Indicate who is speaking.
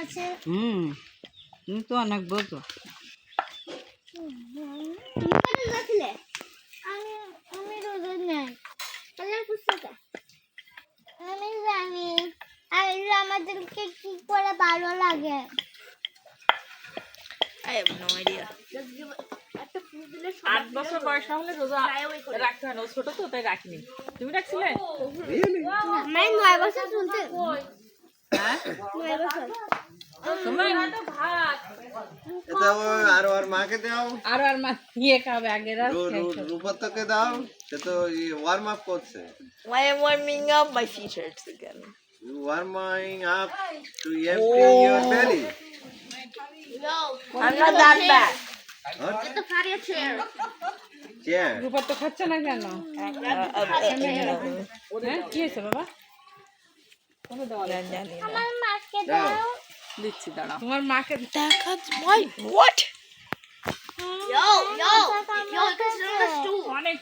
Speaker 1: আছে।
Speaker 2: তুমি তো অনেক বোঝো।
Speaker 1: তুমি দেখলে আমি আমি রোজ নাই কালার পুস্তক আমি জানি আর আমাদেরকে কি করে ভালো লাগে।
Speaker 3: I have no idea.
Speaker 4: 8 বছর বয়স হলে রোজা রাখতে হয় না, ও ছোট তো তাই রাখিনি। তুমি রাখছিলে?
Speaker 1: আমার 9 বছর চলছে।
Speaker 4: হ্যাঁ
Speaker 1: 9 বছর
Speaker 4: তোমরা
Speaker 5: এটা আর মাকে দাও,
Speaker 4: আর মা ইয়ে খাবে আগে রাত
Speaker 5: রূপতকে দাও, সে তো ওয়ার্ম আপ করছে।
Speaker 3: I am warming up my features again.
Speaker 5: Warming up to empty your belly.
Speaker 3: I'm not that bad.
Speaker 1: তো ফারিয়া চেয়ার
Speaker 5: Chair.
Speaker 4: রূপা তো খাচ্ছে না কেন? হ্যাঁ কি হয়েছে বাবা?
Speaker 1: আমার মাকে দাও।
Speaker 4: দিচ্ছি দাঁড়াও। তোমার মাকে
Speaker 3: What?
Speaker 1: Yo, this is on the stool.
Speaker 4: অনেক